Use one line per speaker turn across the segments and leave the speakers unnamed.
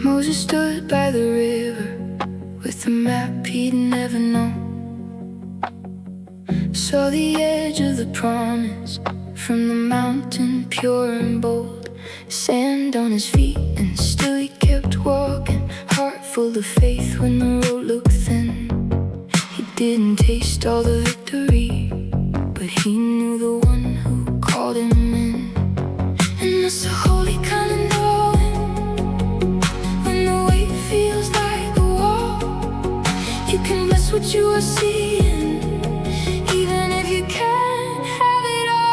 Moses stood by the river with a map he'd never known. Saw the edge of the promise from the mountain, pure and bold. Sand on his feet and still he kept walking, heart full of faith when the road looked thin. He didn't taste all the victory, but he knew the one who called him in. And that's a holy kind of knowing, when the weight feels like a wall. You can bless what you are seeing, even if you can't have it all.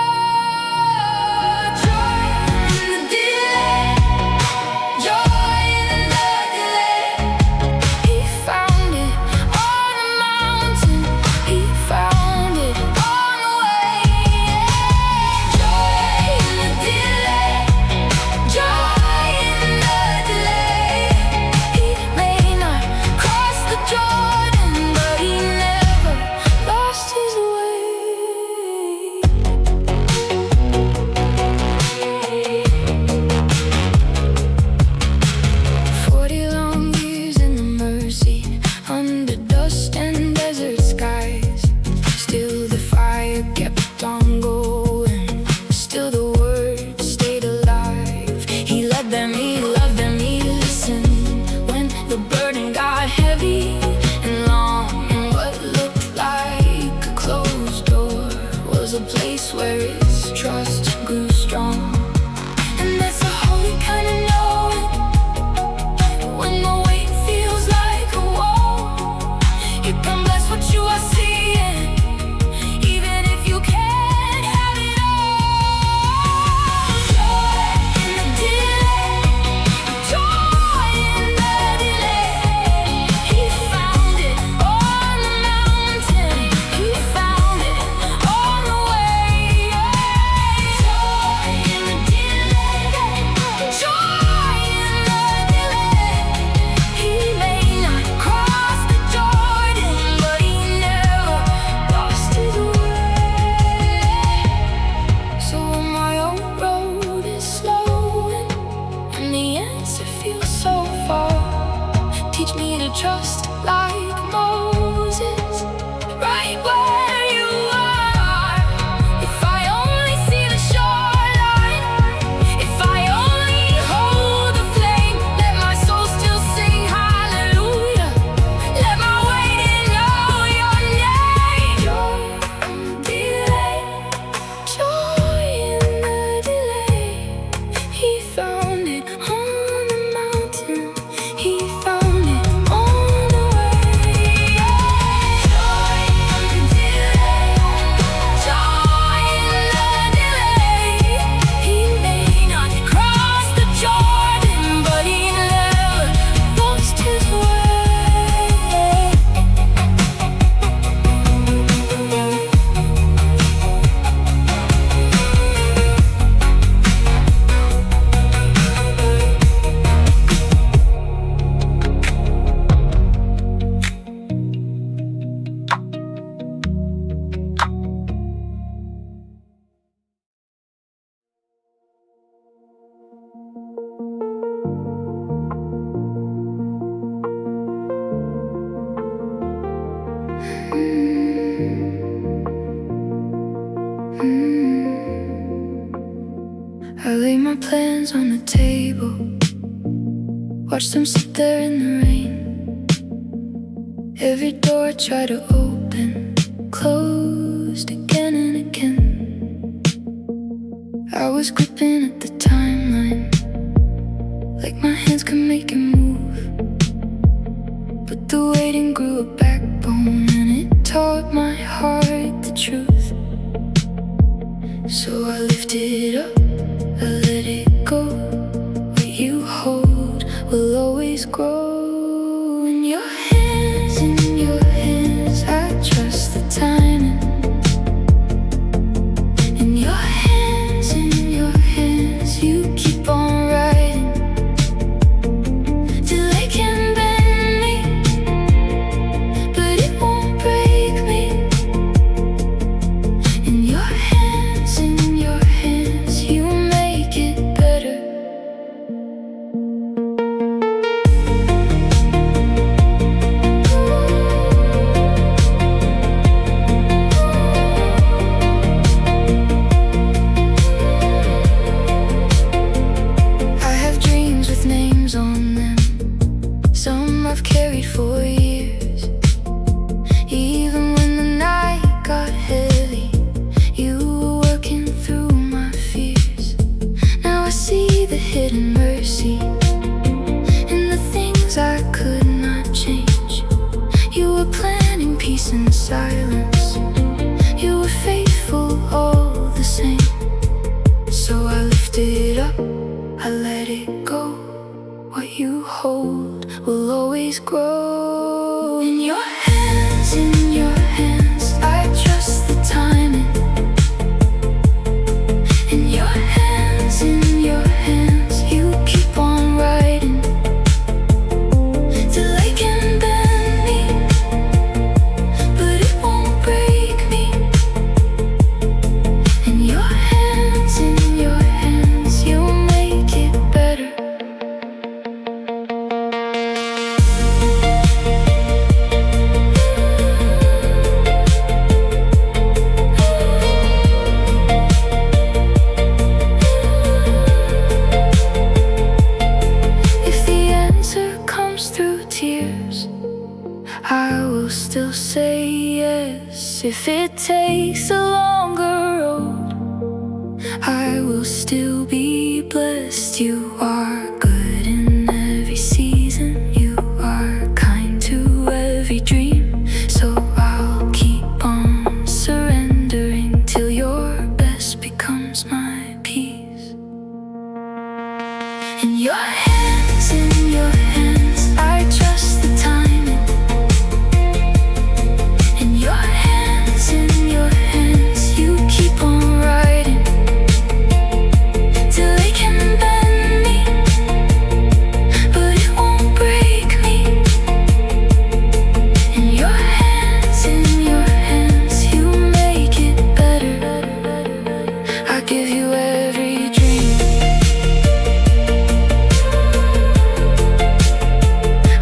Joy in the delay, joy in the delay. He found it on a mountain, he found it on the way. Joy in the delay, joy in the delay. He may not cross the Jordan, but he never lost his way. 40 long years in the mercy, under dust and desert skies. Still the fire kept on going, still the word stayed alive. He led them, he loved them, he listened when the burden got heavy and long. And what looked like a closed door was a place where his trust grew strong. And that's a holy kind of knowing, when the weight feels like a wall. You can bless what you are seeing, even if you can't have it all. Joy in the delay, joy in the delay. He found it on the mountain, he found it on the way. Joy in the delay, joy in the delay. He may not cross the Jordan, but he never lost his way. So when my own road is slowing and the answer feels so far, teach me to trust like Moses, right where you are. If I only see the shoreline, if I only hold the flame, let my soul still sing hallelujah. Let my waiting know your name. Joy in the delay, he found it on the mountain, he found it on the way. Joy in the delay, joy in the delay. He may not cross the Jordan, but he never lost his way. I lay my plans on the table, watch them sit there in the rain. Every door I try to open, closed again and again. I was gripping at the timeline, like my hands could make it move. But the waiting grew a backbone, and it taught my heart the truth. So I lifted up, I let it go. What you hold will always grow. In your hands, I trust the timing. In your hands, you keep on writing till they can bend me, but it won't break me. silence. You were faithful all the same. So I lifted it up, I let it go. What you hold will always grow. In your hands, I trust the timing. In your hands, you keep on writing till I can bend me, but it won't break me. In your hands, you make it better. I will still say yes. If it takes a longer road, I will still be blessed. You are good in every season. You are kind to every dream. So I'll keep on surrendering till your best becomes my peace. In your hands, I trust the timing. In your hands, you keep on writing till they can bend me, but it won't break me. In your hands, you make it better. I give you every dream.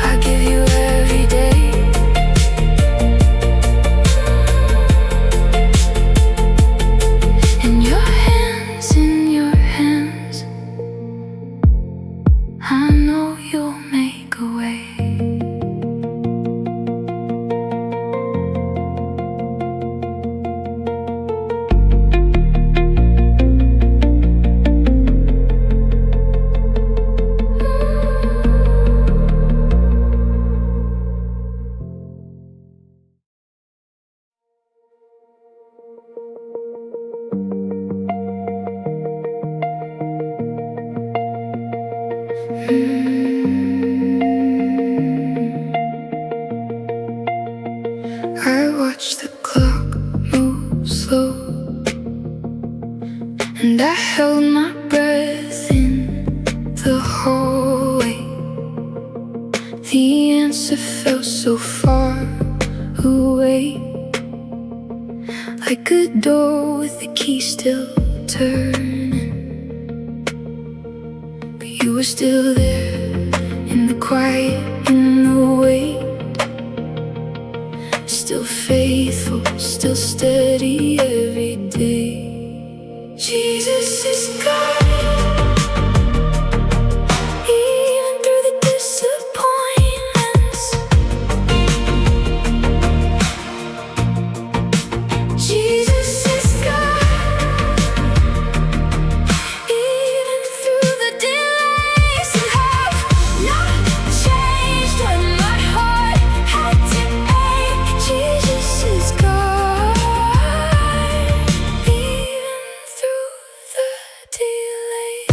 I give you every day. In your hands, I know you'll make a way. I watch the clock move slow, and I held my breath in the hallway. The answer felt so far away, like a door with the key still turning. But you were still there, in the quiet, in the wait. Still faithful, still steady every day. Jesus is God, even through the disappointments. Jesus is God, even through the delays, and have not changed when my heart had to ache. Jesus is God, even through the delay.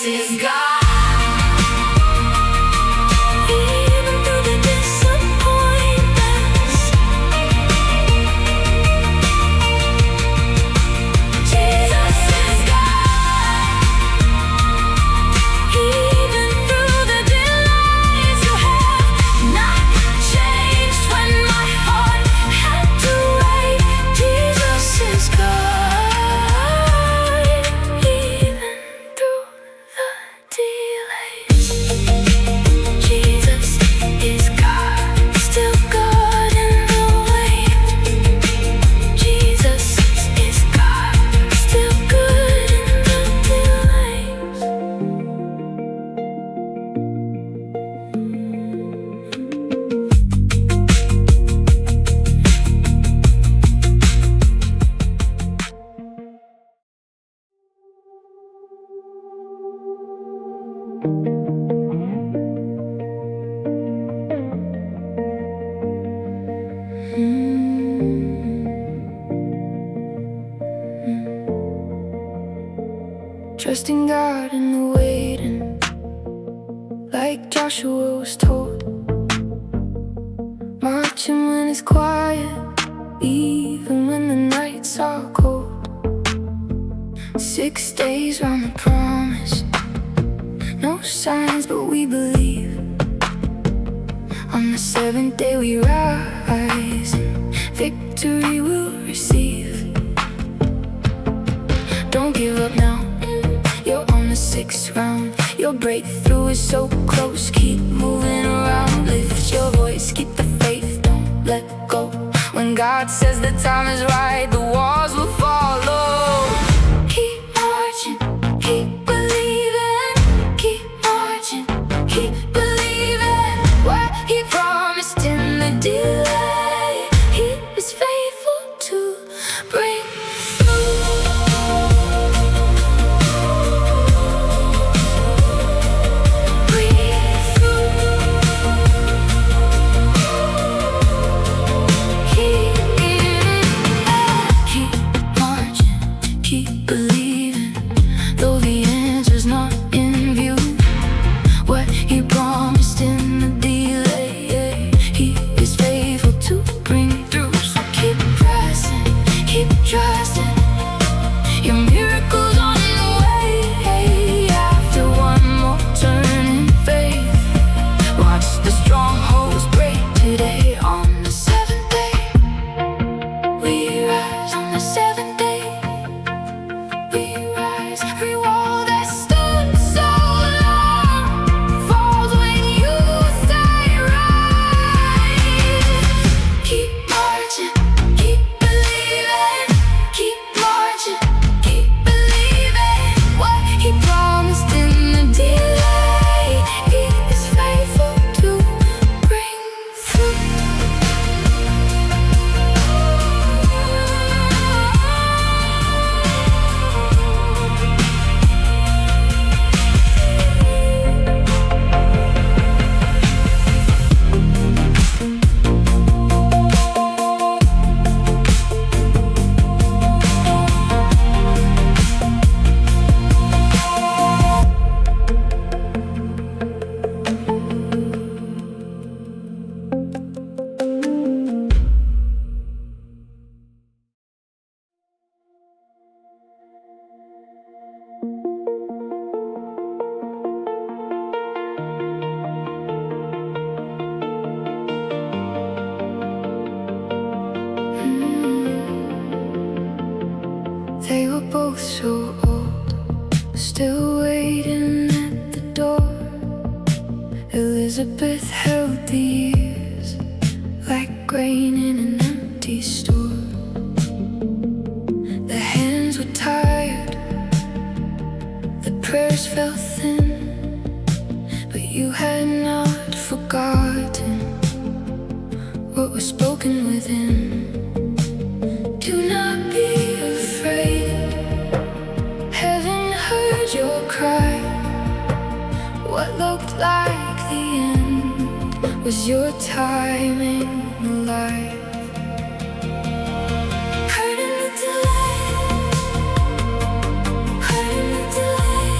is God. Even through the disappointments, Jesus is God. Even through the delays, you have not changed. When my heart had to wait, Jesus is God. Even through the delays, Jesus is God. Still God in the wait. Jesus is God. Still good in the delays. Trusting God in the waiting, like Joshua was told. Marching when it's quiet, even when the nights are cold. 6 days round the promise, no signs but we believe. On the 7th day we rise, and victory we'll receive. Don't give up now, you're on the 6th round. Your breakthrough is so close, keep moving around. Lift your voice, keep the faith, don't let go. When God says the time is right, the walls will follow. Keep marching, keep believing. Keep marching, keep believing. What He promised in the delay, He is faithful to bring through. Keep believing, though the answer's not in view. What He promised in the delay, He is faithful to bring through. So keep pressing, keep trusting. Your miracle's on the way. After one more turn in faith, watch the strongholds break today. On the 7th day, we rise. On the 7th day, we rise. Every wall that stood so long falls when you say rise. Keep marching, keep believing. Keep marching, keep believing. What He promised in the delay, He is faithful to bring through. They were both so old, still waiting at the door. Elizabeth held the years like grain in an empty store. The hands were tired, the prayers fell thin, but you had not forgotten what was spoken within. Do not be afraid, heaven heard your cry. What looked like the end was your timing alive. Hurt in the delay, hurt in the delay.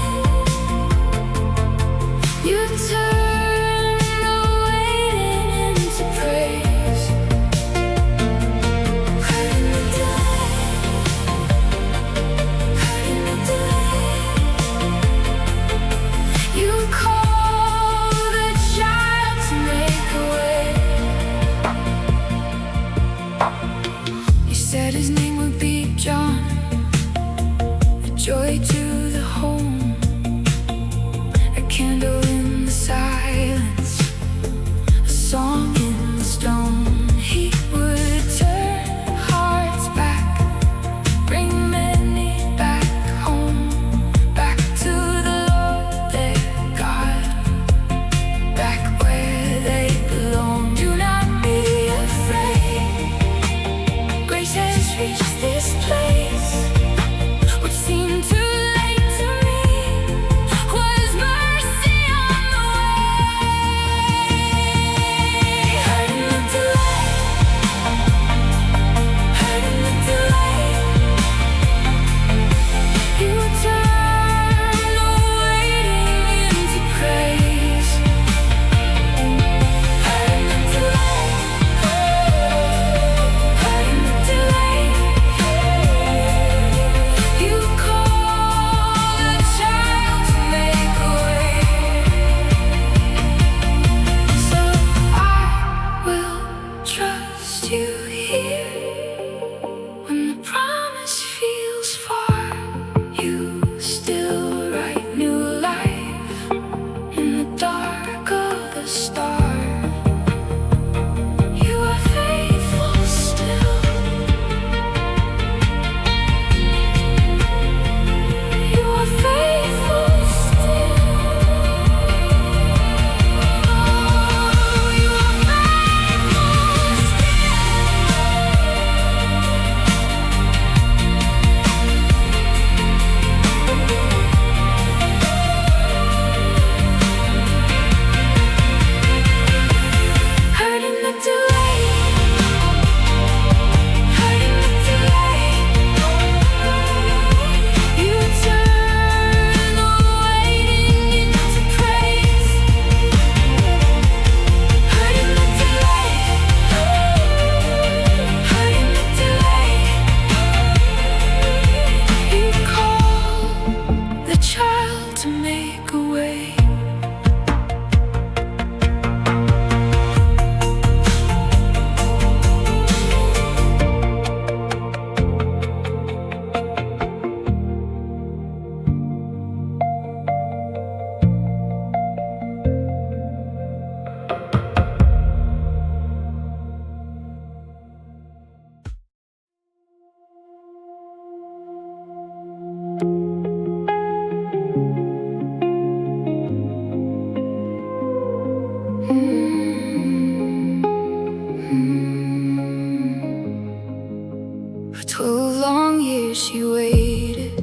she waited.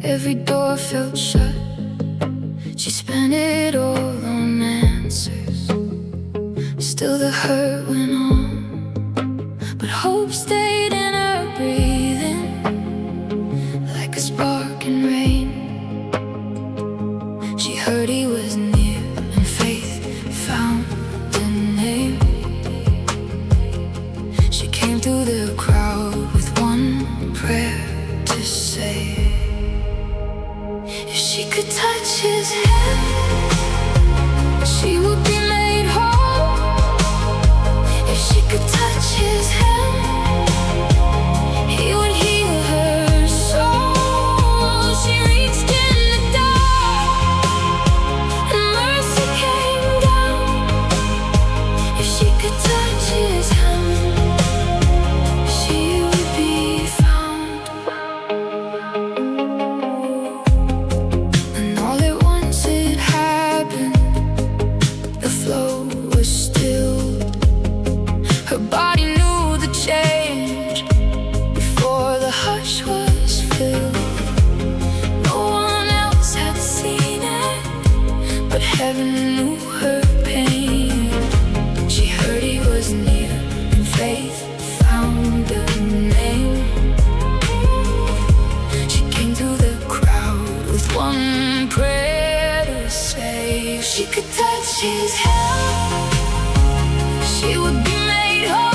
Every door felt shut. She spent it all on answers. Still the hurt went on, but hope stayed in her breathing, like a spark in rain. She heard he was near, and faith found a name. She came through the crowd with one prayer to say, if she could touch his hand, she would be made whole. If she could touch his hand, he would heal her soul. She reached in the dark, and mercy came down. If she could touch his hand, she would be found. And all at once it happened. The flow was stilled. Her body knew the change before the hush was filled. No one else had seen it, but heaven knew her pain. She heard he was near, and faith found a name. She came through the crowd with one prayer to say, if she could touch his hand, she would be made whole.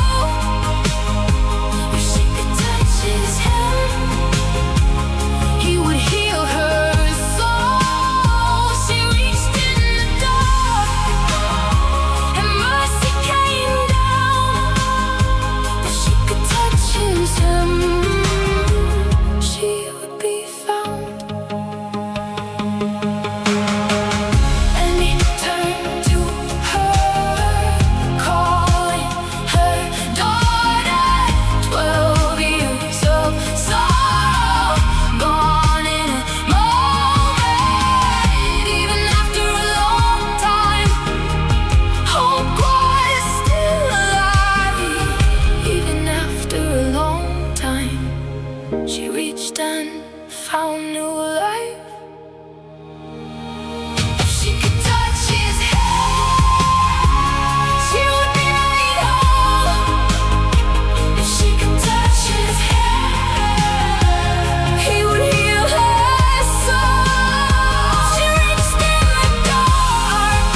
If she could touch his hand, he would heal her soul. She reached in the dark, and mercy came down. If she could touch his hand, she would be found. And he turned to her, calling her daughter. 12 years of sorrow gone in a moment. Even after a long time, hope was still alive. Even after a long time, she reached and found new life. If she could touch his hand, she would be made whole. If she could touch his hand, he would heal her soul. She reached in the dark,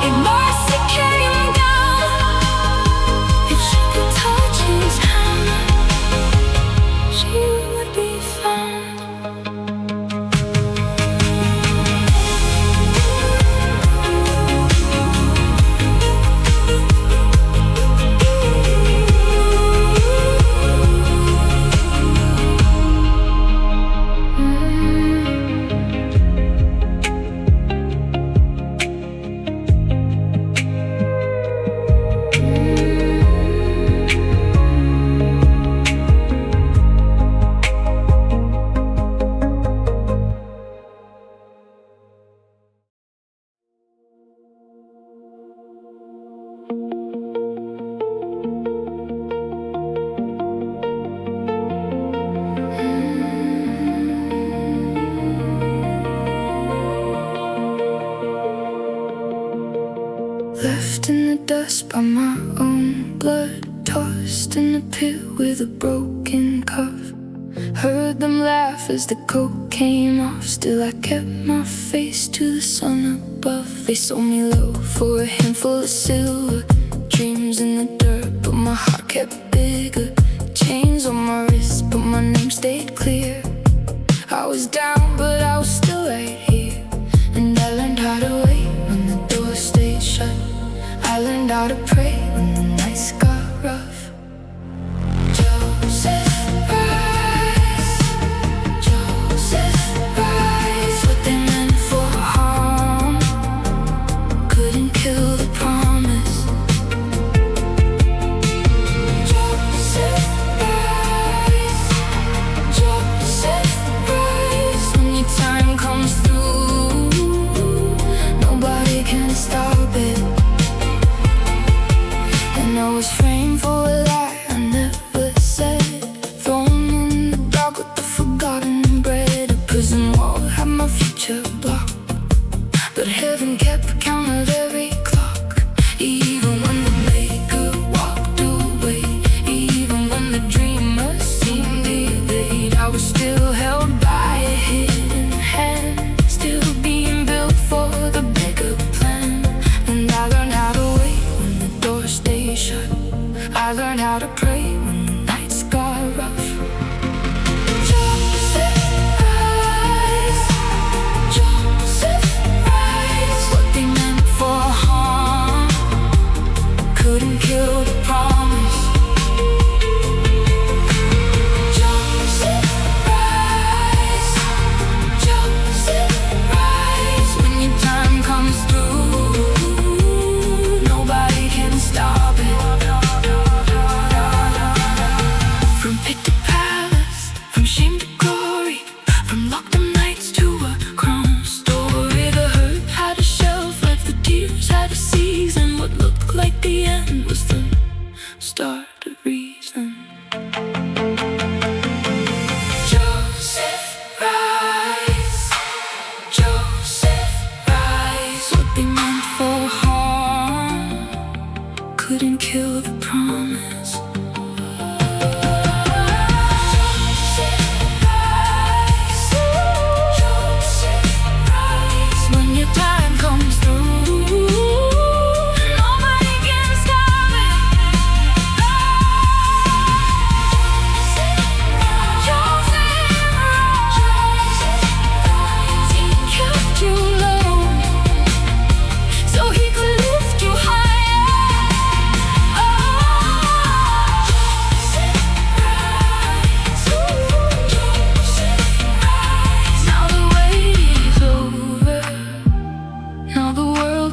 and mercy came down. If she could touch his hand, she would be found. Left in the dust by my own blood, tossed in the pit with a broken cuff. Heard them laugh as the coat came off. Still I kept my face to the sun above. They sold me low for a handful of silver, dreams in the dirt, but my heart kept bigger. Chains on my wrist, but my name stayed clear. I was down, but I was still right here. And I learned how to wait when the door stayed shut. I learned how to pray when the nights got rough. Joseph Rice, Joseph Rice. What they meant for harm couldn't kill the promise. Joseph Rice, Joseph Rice. When your time comes through, nobody can stop it. I learned how to pray when the nights got rough. Joseph rise, Joseph rise. What they meant for harm couldn't kill the promise. Joseph rise, Joseph rise. When your time comes through, nobody can stop it. From pit to palace, from shame to glory, from locked up nights to a crown story. The hurt had a shelf life, the tears had a season. What looked like the end was the start of reason. Joseph rise, Joseph rise. What they meant for harm couldn't kill the promise.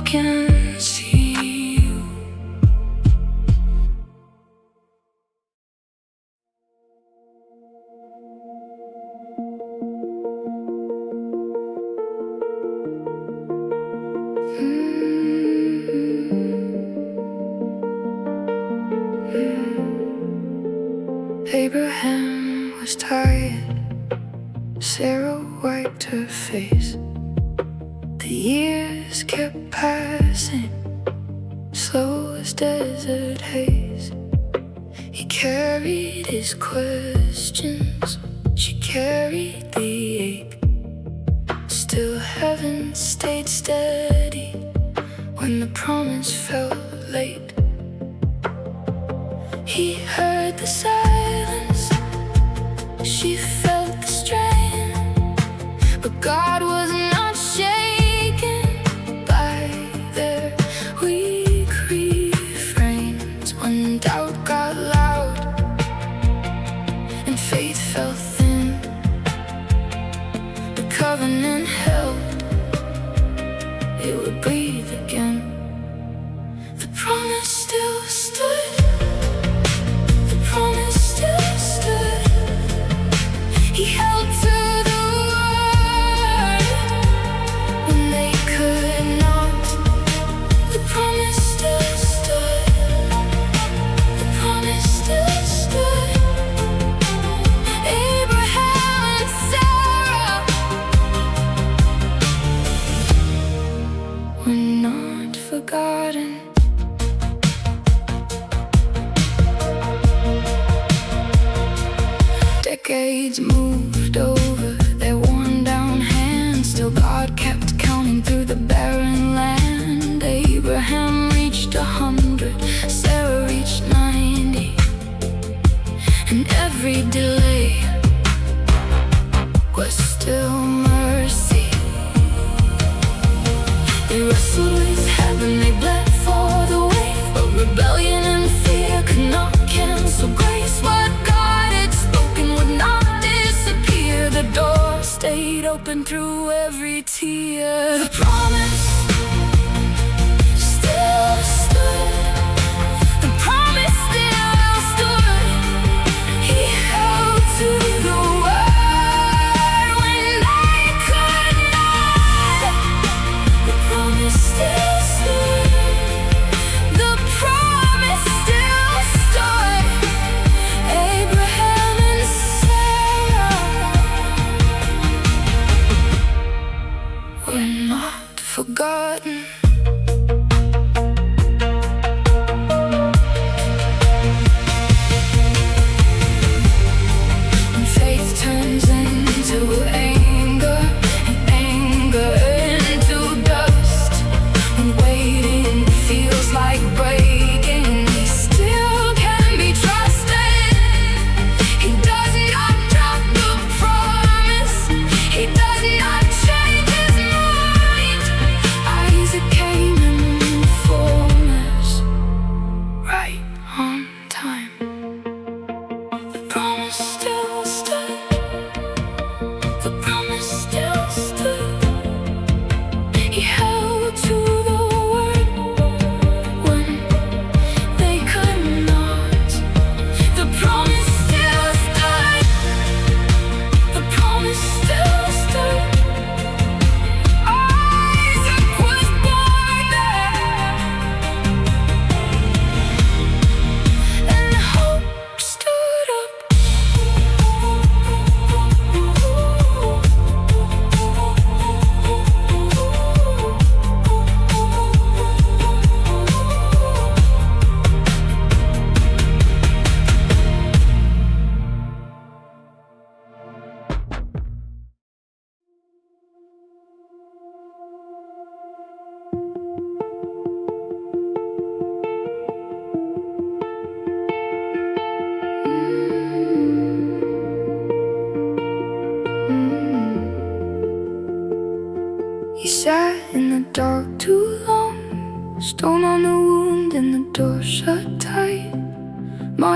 Can see you. Abraham was tired, Sarah wiped her face. The years kept passing, slow as desert haze. He carried his questions, she carried the ache. Still heaven stayed steady when the promise felt late. He heard the silence, she felt the strain, but God was not shaken by their weak refrains. When doubt got loud and faith fell thin, the covenant held, it would breathe again. The promise still stood, the promise still stood. He held to the word when they could not. The promise still stood, the promise still stood. Abraham and Sarah were not forgotten. Decades moved over their worn down hands, still God kept counting through the barren land. Abraham reached 100, Sarah reached 90, and every delay was still mercy. They wrestled with heaven, they bled for the wave, but rebellion and fear could not cancel grace. What God had spoken would not disappear. The door stayed open through every tear. The promise still stood, the promise still stood. He held to the word when they could not. The promise still stood, the promise still stood. Abraham and Sarah were not forgotten.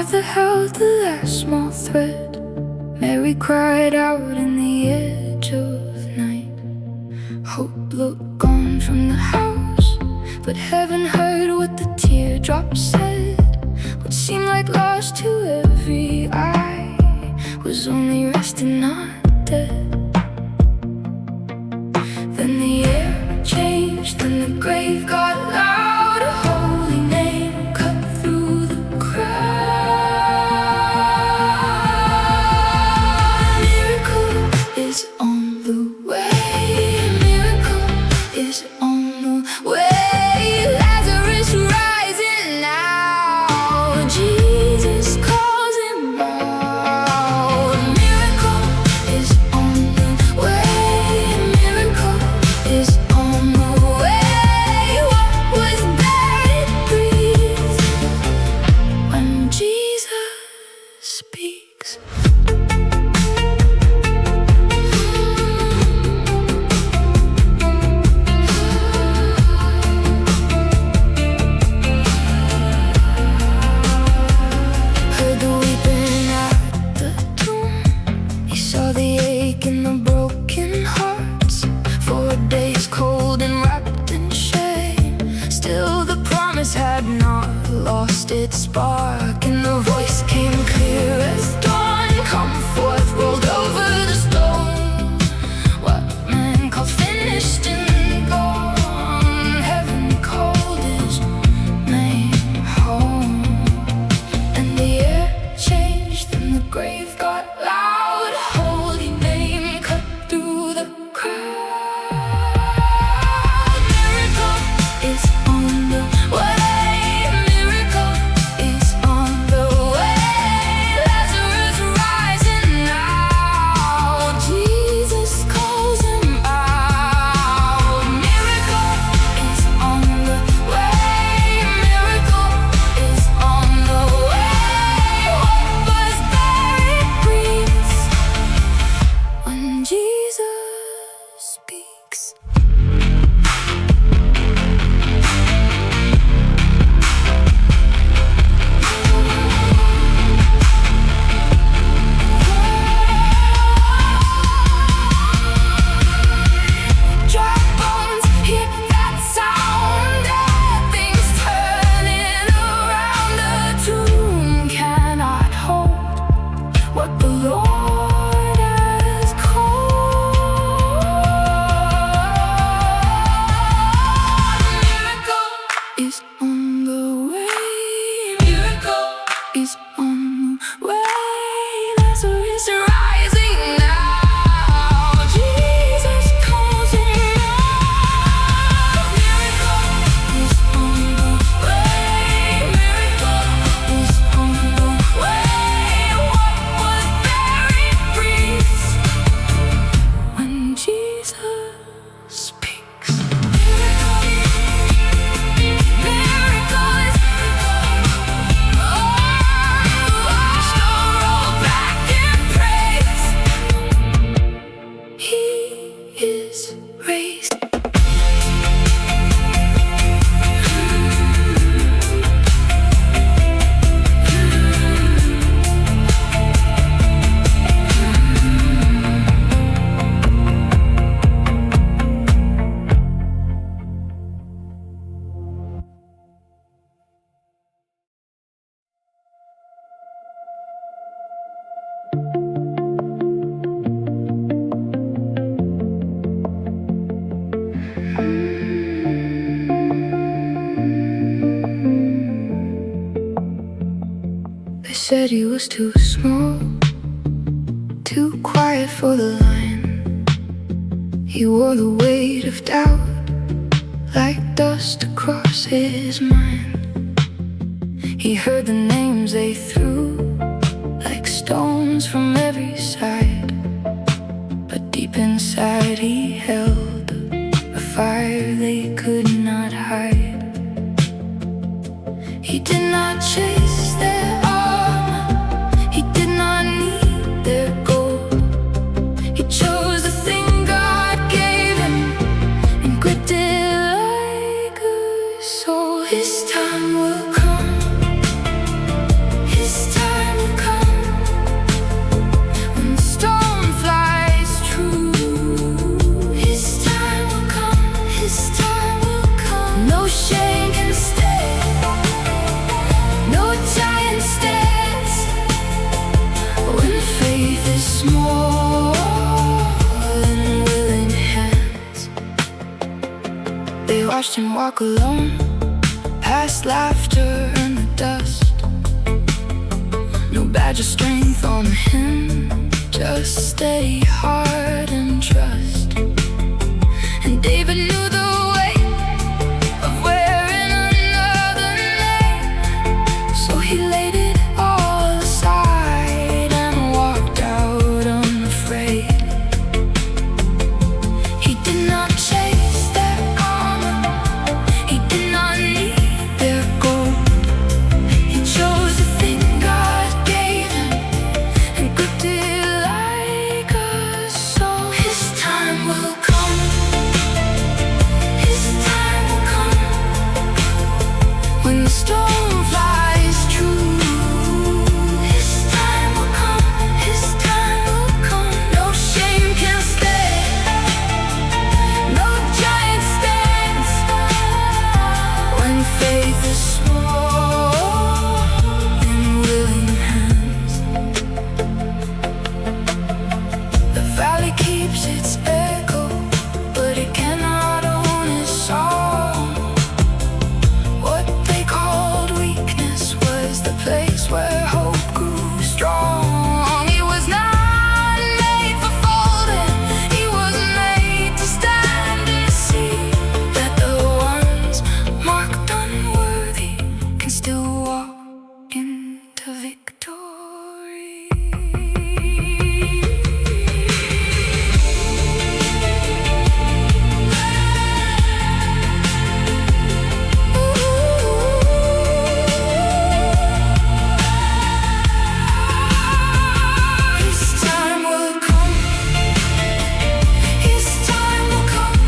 Martha held the last small thread. Mary cried out in the edge of night. Hope looked gone from the house, but heaven heard what the teardrops said. What seemed like loss to every eye was only resting, not dead. Then the air changed, then the grave got loud. A holy name cut through the crowd. Miracle is on the way. Miracle is on the way. Lazarus rising now. Jesus calls him out. Miracle is on the way. Miracle is on the way. What was buried breathes when Jesus speaks. Heard the weeping at the tomb. He saw the ache in the broken hearts. 4 days cold and wrapped in shame. Still the promise had not lost its spark, and the voice came clear as dawn. Come forth, rolled over the stone. What man called finished and gone. Heaven called his name home. And the air changed, and the grave got loud. Holy name cut through the crowd. Miracle is on the way. Miracle is on the way. Lazarus rising now. Jesus calls him out. Miracle is on the way. Miracle is on the way. What was buried breathes when Jesus speaks. Dry bones hear that sound. Everything's turning around. The tomb cannot hold what the Lord has called. Miracle is on the way. Miracle is on the way. Lazarus rising now. Jesus calls him out. Miracle is on the way. Miracle is on the way. What was buried breathes when Jesus speaks. Miracle is roll back in praise. He is raised. They said he was too small, too quiet for the line. He wore the weight of doubt like dust across his mind. He heard the names they threw like stones from every side, but deep inside he held a fire they could not hide. He did not chase their armor, he did not need their gold. He chose the thing God gave him and gripped it like a soul. His time will come, his time watched him walk alone, past laughter and the dust. No badge of strength on him, just steady heart and trust. And David knew the weight of wearing another name, so he laid it all aside and walked out unafraid. He did not chase their armor, he did not need their gold. He chose the thing God gave him and gripped it like a soul. His time will come, his time will come, when the storm flies true. His time will come, his time will come. No shame can stay, no giant stands when faith is small in willing hands. The valley keeps its echo, but it cannot own its song. What they called weakness was the place where hope grew strong. He was not made for folding, he was made to stand and see that the ones marked unworthy can still walk into victory. His time will come, his time will come,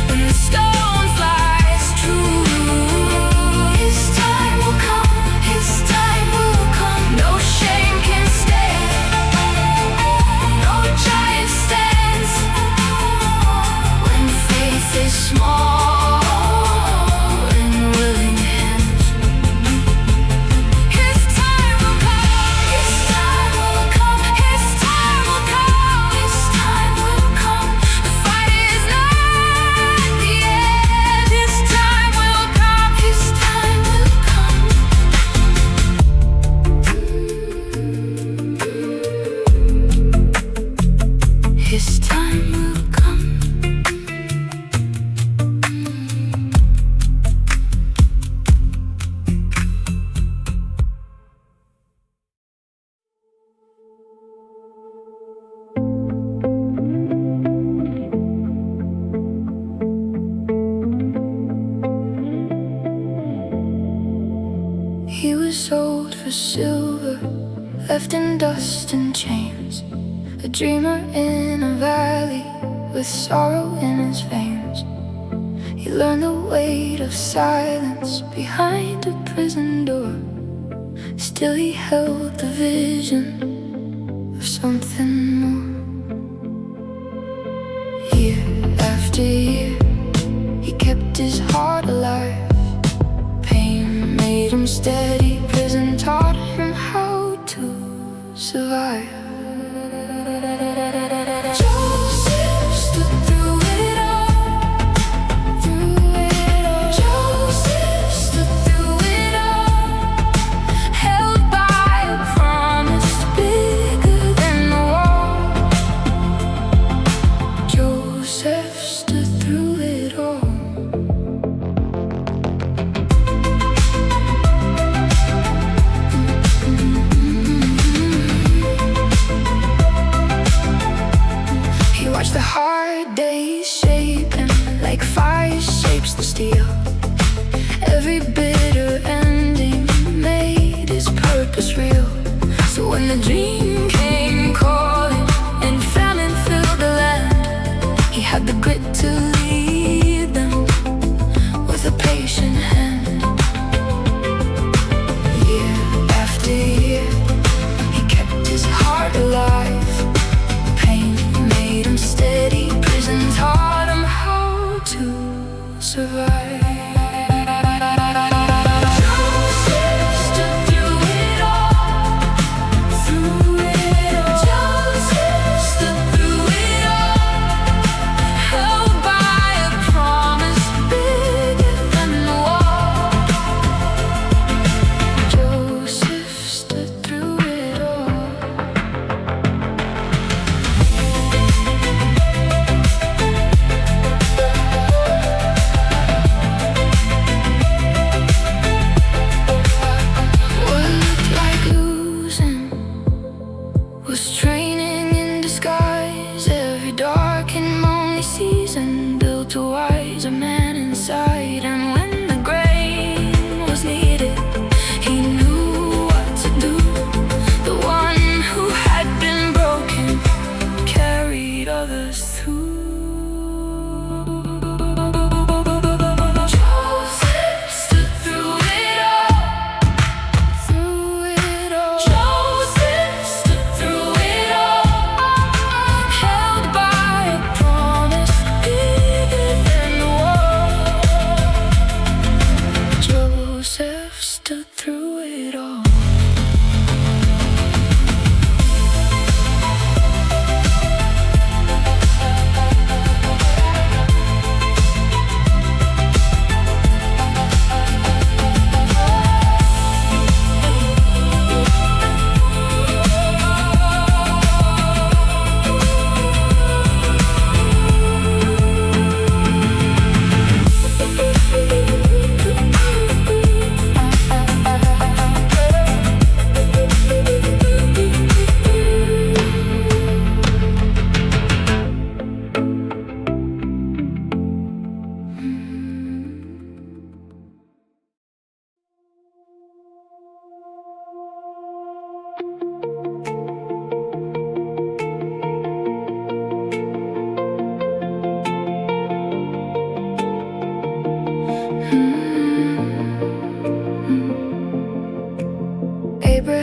when the stone flies true. His time will come, his time will come. No shame can stay, no giant stands when faith is small in willing hands. His time will come, his time will come, his time will come, his time will come. The fight is not the end. His time will come, his time will come. His time will come. He was sold for silver, left in dust and chains, a dreamer in a valley with sorrow in his veins. He learned the weight of silence behind a prison door. Still he held the vision of something more. Year after year, he kept his heart alive. Pain made him steady, prison taught him how to survive. Joseph stood through it all, through it all. Joseph stood through it all, held by a promise bigger than the wall. Joseph stood through it all.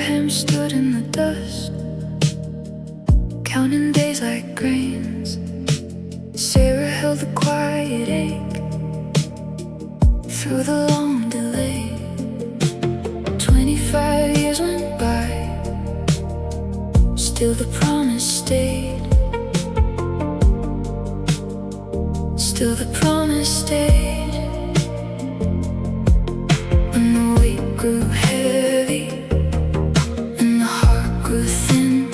Abraham stood in the dust, counting days like grains. Sarah held a quiet ache through the long delay. 25 years went by, still the promise stayed. Still the promise stayed. When the weight grew heavy and the heart grew thin,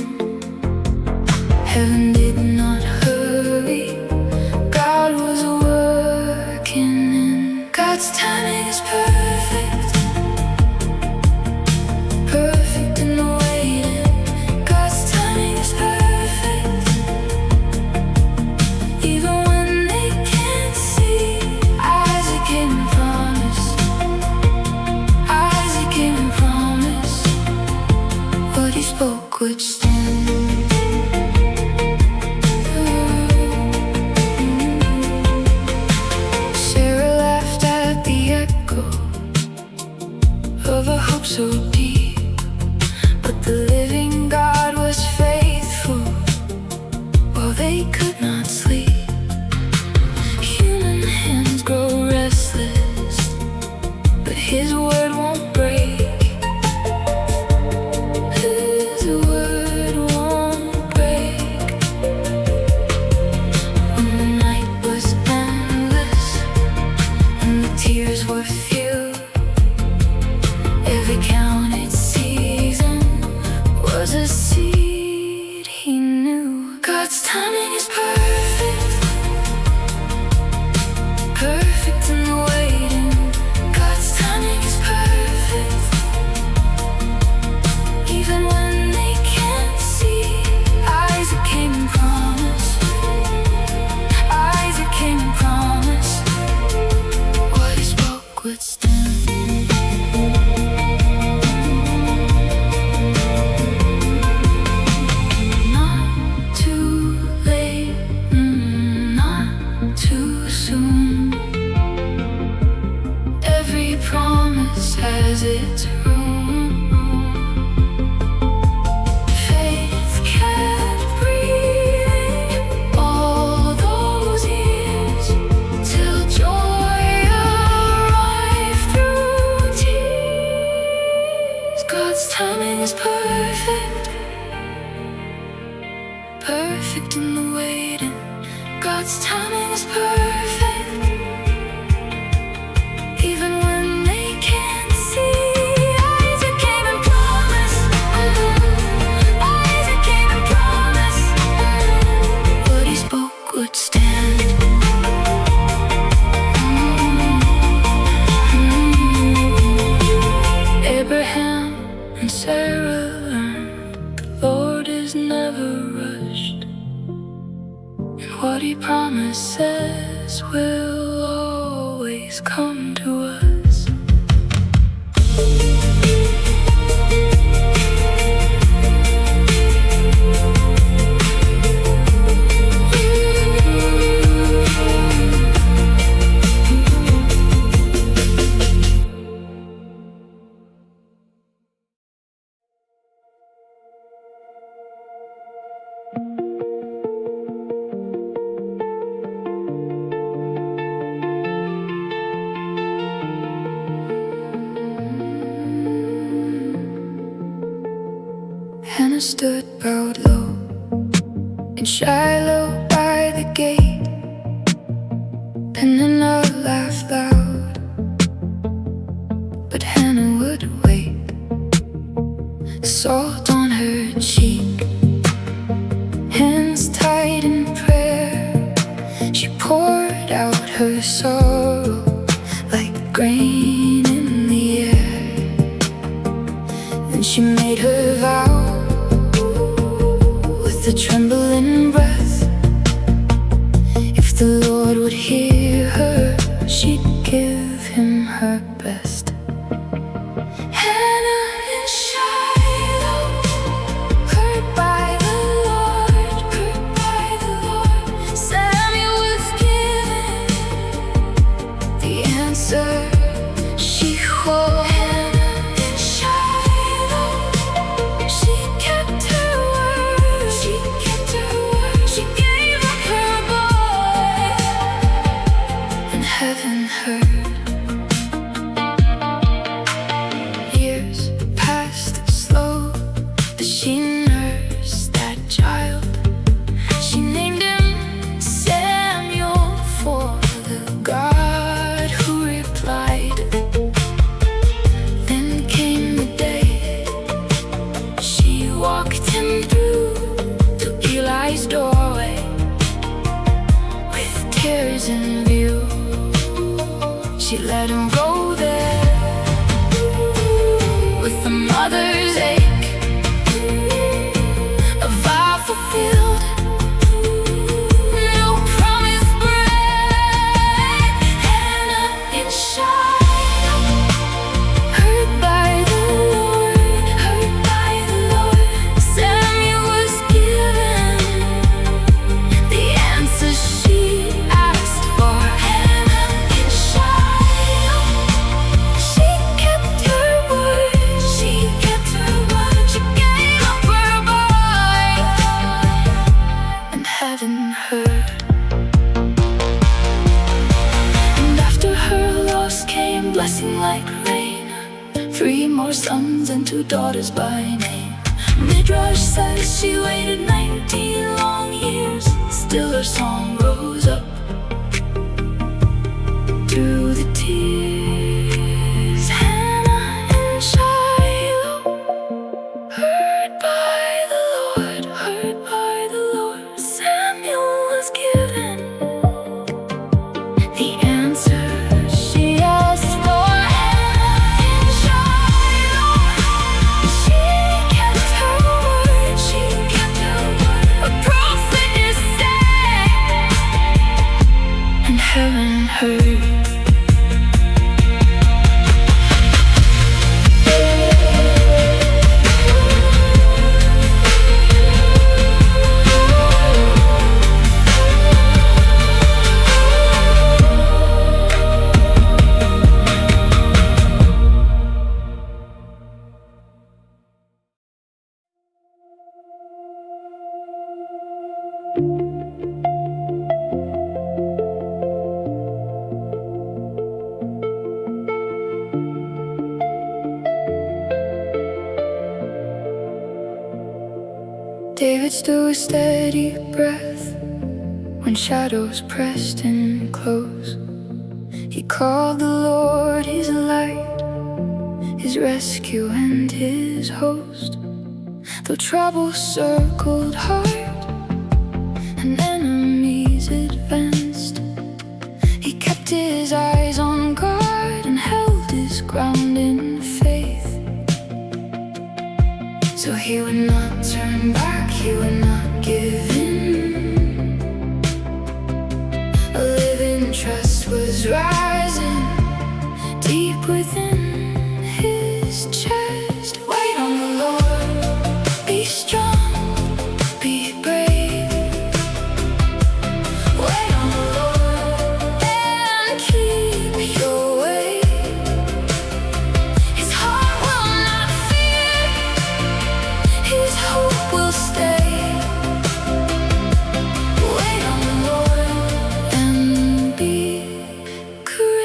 heaven did not hurry. God was working, and God's timing is perfect. Perfect in the waiting. God's timing is perfect. Even when they can't see, Isaac came and promised. Isaac came and promised. What he spoke would stand. Sarah laughed at the echo of a hope so deep, but the living God was faithful while they could not sleep. Human hands grow restless, but His word won't break. His word won't break. When the night was endless and the tears were few, every counted season was a seed He knew. God's timing is perfect. Perfect in the waiting. God's timing is perfect. Even when they can't see, Isaac came and promised. Isaac came and promised. What he spoke would stand. Not too late, not too soon. Every promise has its room. Faith kept breathing all those years, till joy arrived through tears. God's timing is perfect. Perfect in the waiting. God's timing is perfect. Even when they can't see, Isaac came and promised. Isaac came and promised. What he spoke would stand. Abraham and Sarah learned the Lord is never rushed, and what He promises will always come to us. Hannah stood bowed low in Shiloh by the gate. Peninnah laughed loud, but Hannah would wait. Salt on her cheek, hands tied in prayer, she poured out her sorrow like grain in the air. Then she made her vow with a trembling breath. If the Lord would hear her, she'd give Him her best. Hannah in Shiloh, heard by the Lord, heard by the Lord. Samuel was given the answer she wore. Hannah in Shiloh, she let him go there with a mother's ache, a vow fulfilled, no promise break. Hannah in Shiloh, heard by the Lord, heard by the Lord. Samuel was given the answer she asked for. Hannah in Shiloh, she kept her word, she kept her word. She gave up her boy, and heaven heard. And after her loss came blessing like rain, 3 more sons and 2 daughters by name. Midrash says she waited 19 long years, still her song rose up through the tears. Hannah in Shiloh, heard by the Lord, heard by the Lord. Samuel was given the answer she asked for. Hannah in Shiloh, she kept her word, she kept her word. A prophet is sent, and heaven heard. David stood with steady breath when shadows pressed in close. He called the Lord his light, his rescue and his host. Though trouble circled hard and enemies advanced, he kept his eyes on God and held his ground in faith. So he would not turn back, he would not give in. A living trust was rising deep within his chest. Wait on the Lord, be strong, be brave. Wait on the Lord and keep your way. His heart will not fear, his hope will stay. Wait on the Lord and be courageous.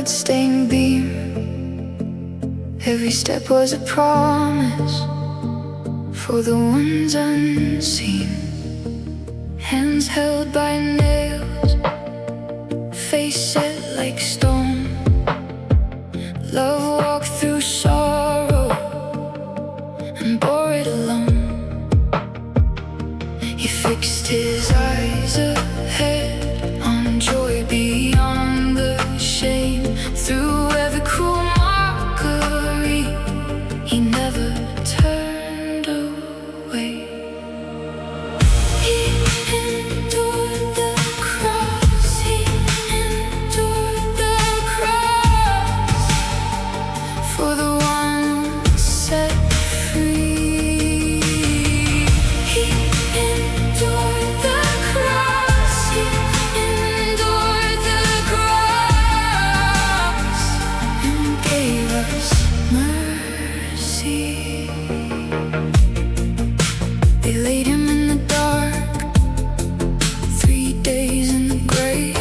blood-stained beam. Every step was a promise for the ones unseen. Hands held by nails, face set like stone. Love walked through sorrow and bore it alone. He fixed his eyes ahead on joy beyond the shame. Through every cruel mockery, he never turned away. He endured the cross, he endured the cross for the one set free. He endured the cross, he endured the cross and gave us mercy. They laid him in the dark, 3 days in the grave,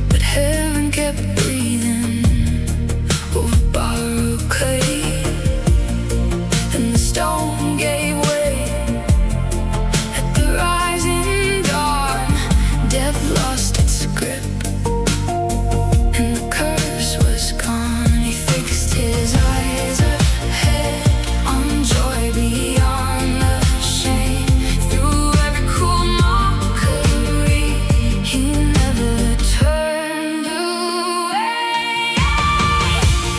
but heaven kept breathing over borrowed clay. Then the stone gave way at the rising dawn. Death lost its grip and the curse was gone. He fixed his eyes ahead on joy beyond the shame. Through every cruel mockery, he never turned away.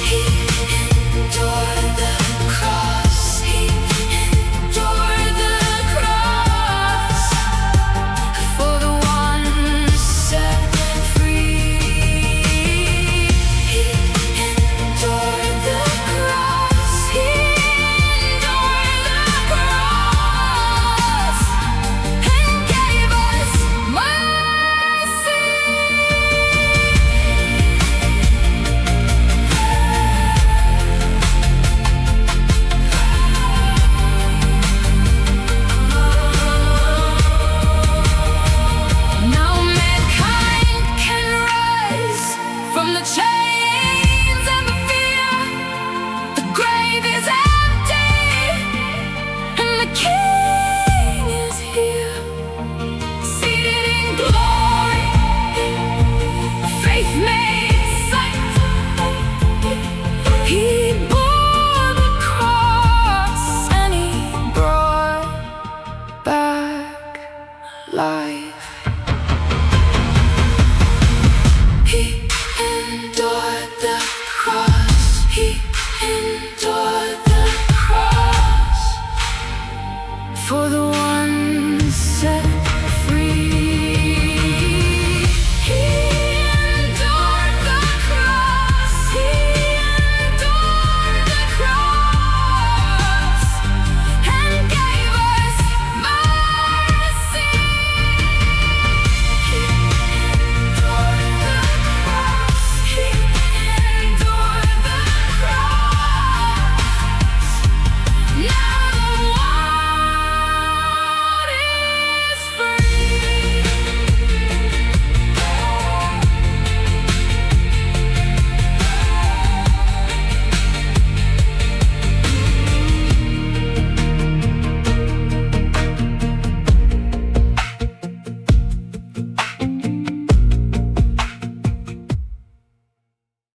He endured the cross, he endured the cross for the one set free. He endured the cross, he endured the cross and gave us mercy. Now mankind can rise from the chains and the fear. The grave